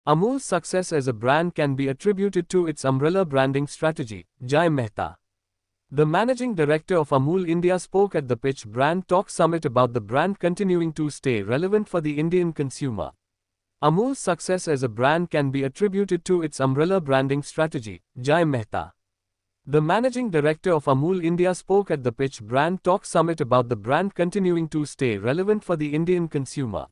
Amul's success as a brand can be attributed to its umbrella branding strategy, Jayen Mehta. The managing director of Amul India spoke at the Pitch Brand Talk Summit about the brand continuing to stay relevant for the Indian consumer. Amul's success as a brand can be attributed to its umbrella branding strategy, Jayen Mehta. The managing director of Amul India spoke at the Pitch Brand Talk Summit about the brand continuing to stay relevant for the Indian consumer.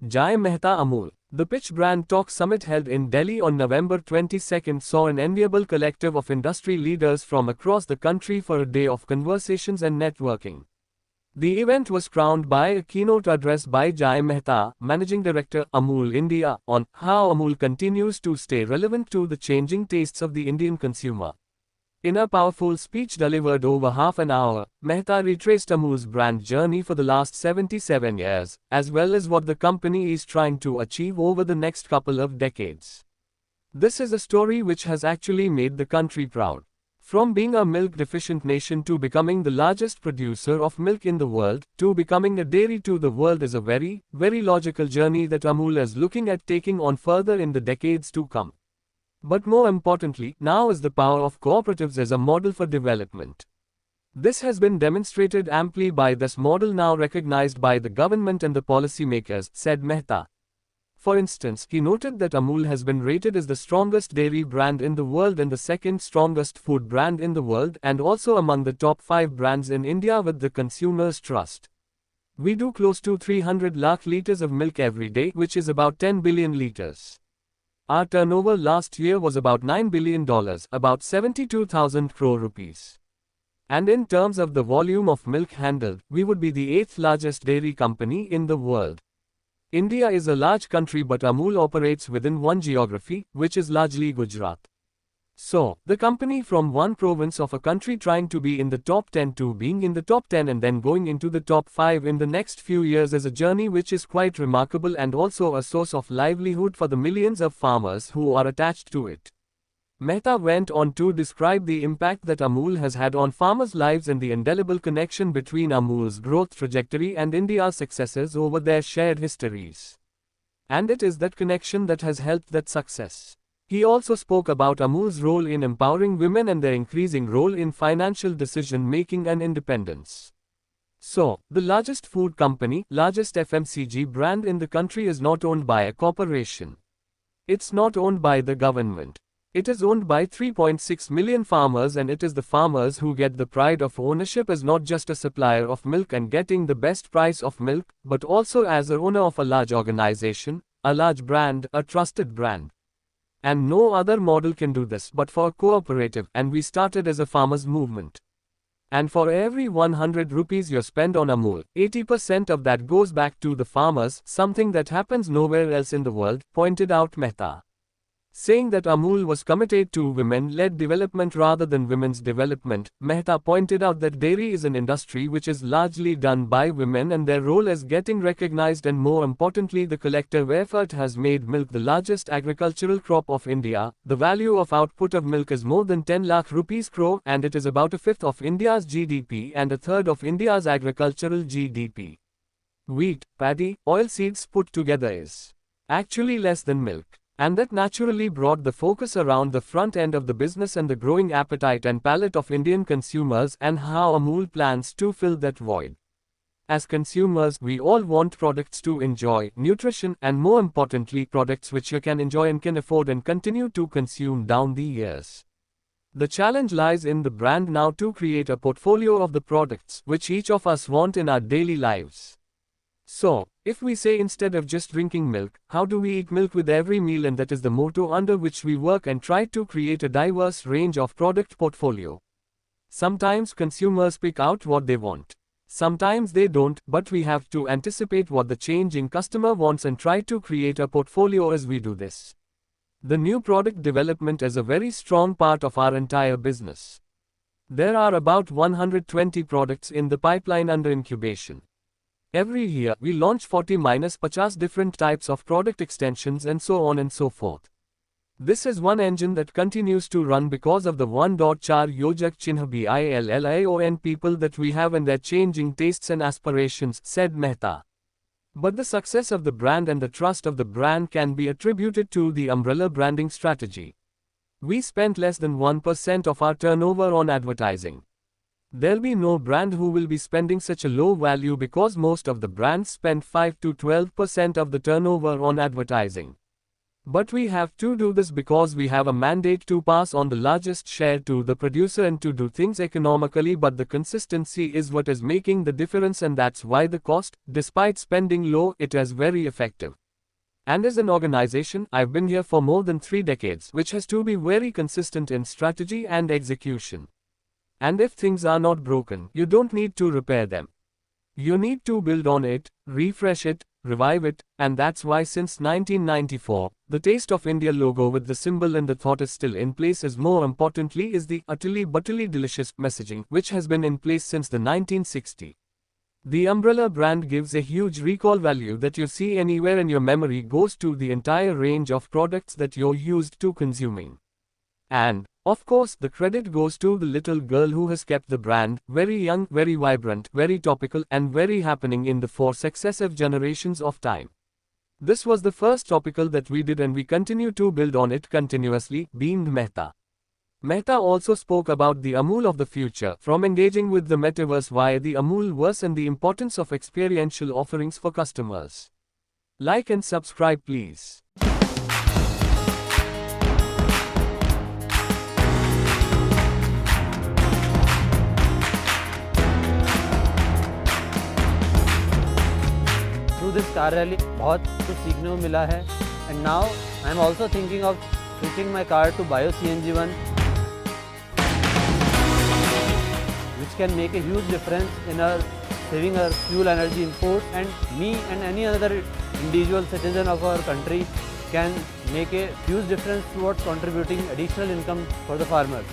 Jayen Mehta Amul. The Pitch Brand Talk Summit held in Delhi on November 22 saw an enviable collective of industry leaders from across the country for a day of conversations and networking. The event was crowned by a keynote address by Jayen Mehta, Managing Director, Amul India, on how Amul continues to stay relevant to the changing tastes of the Indian consumer. In a powerful speech delivered over half an hour, Mehta retraced Amul's brand journey for the last 77 years, as well as what the company is trying to achieve over the next couple of decades. This is a story which has actually made the country proud. From being a milk-deficient nation to becoming the largest producer of milk in the world, to becoming a dairy to the world is a very, very logical journey that Amul is looking at taking on further in the decades to come. But more importantly, now is the power of cooperatives as a model for development. This has been demonstrated amply by this model now recognized by the government and the policymakers, said Mehta. For instance, he noted that Amul has been rated as the strongest dairy brand in the world and the second strongest food brand in the world and also among the top 5 brands in India with the consumers' trust. We do close to 300 lakh liters of milk every day, which is about 10 billion liters. Our turnover last year was about $9 billion, about 72,000 crore rupees. And in terms of the volume of milk handled, we would be the 8th largest dairy company in the world. India is a large country, but Amul operates within one geography, which is largely Gujarat. So, the company from one province of a country trying to be in the top 10 to being in the top 10 and then going into the top 5 in the next few years is a journey which is quite remarkable and also a source of livelihood for the millions of farmers who are attached to it. Mehta went on to describe the impact that Amul has had on farmers' lives and the indelible connection between Amul's growth trajectory and India's successes over their shared histories. And it is that connection that has helped that success. He also spoke about Amul's role in empowering women and their increasing role in financial decision-making and independence. So, the largest food company, largest FMCG brand in the country is not owned by a corporation. It's not owned by the government. It is owned by 3.6 million farmers, and it is the farmers who get the pride of ownership as not just a supplier of milk and getting the best price of milk, but also as a owner of a large organization, a large brand, a trusted brand. And no other model can do this but for a cooperative, and we started as a farmers' movement. And for every 100 rupees you spend on Amul, 80% of that goes back to the farmers, something that happens nowhere else in the world, pointed out Mehta. Saying that Amul was committed to women-led development rather than women's development, Mehta pointed out that dairy is an industry which is largely done by women and their role is getting recognized, and more importantly the collective effort has made milk the largest agricultural crop of India. The value of output of milk is more than 10 lakh rupees crore, and it is about a fifth of India's GDP and a third of India's agricultural GDP. Wheat, paddy, oilseeds put together is actually less than milk. And that naturally brought the focus around the front end of the business and the growing appetite and palate of Indian consumers and how Amul plans to fill that void. As consumers, we all want products to enjoy, nutrition, and more importantly, products which you can enjoy and can afford and continue to consume down the years. The challenge lies in the brand now to create a portfolio of the products which each of us want in our daily lives. So, if we say instead of just drinking milk, how do we eat milk with every meal, and that is the motto under which we work and try to create a diverse range of product portfolio. Sometimes consumers pick out what they want. Sometimes they don't, but we have to anticipate what the changing customer wants and try to create a portfolio as we do this. The new product development is a very strong part of our entire business. There are about 120 products in the pipeline under incubation. Every year, we launch 40-50 different types of product extensions and so on and so forth. This is one engine that continues to run because of the 1.4 Yojak Chinha BILLION people that we have and their changing tastes and aspirations, said Mehta. But the success of the brand and the trust of the brand can be attributed to the umbrella branding strategy. We spent less than 1% of our turnover on advertising. There'll be no brand who will be spending such a low value because most of the brands spend 5 to 12% of the turnover on advertising. But we have to do this because we have a mandate to pass on the largest share to the producer and to do things economically, but the consistency is what is making the difference, and that's why the cost, despite spending low, it is very effective. And as an organization, I've been here for more than 3 decades, which has to be very consistent in strategy and execution. And if things are not broken, you don't need to repair them. You need to build on it, refresh it, revive it, and that's why since 1994, the Taste of India logo with the symbol and the thought is still in place. As more importantly is the utterly butterly delicious messaging, which has been in place since the 1960s. The umbrella brand gives a huge recall value that you see anywhere, and your memory goes to the entire range of products that you're used to consuming. And, of course, the credit goes to the little girl who has kept the brand very young, very vibrant, very topical, and very happening in the 4 successive generations of time. This was the first topical that we did, and we continue to build on it continuously, beamed Mehta. Mehta also spoke about the Amul of the future, from engaging with the metaverse via the Amulverse and the importance of experiential offerings for customers. Like and subscribe please. Through this car rally, बहुत कुछ सीखने को मिला है. And now I am also thinking of switching my car to bio CNG one, which can make a huge difference in our saving our fuel energy import, and me and any other individual citizen of our country can make a huge difference towards contributing additional income for the farmers.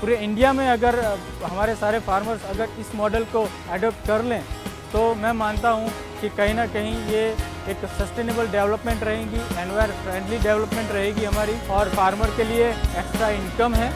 पूरे India में अगर हमारे सारे farmers अगर इस model को adopt कर लें तो मैं मानता हूं कि कहीं ना कहीं ये एक सस्टेनेबल डेवलपमेंट रहेगी, एनवायरमेंट फ्रेंडली डेवलपमेंट रहेगी हमारी, और फार्मर के लिए एक्स्ट्रा इनकम है.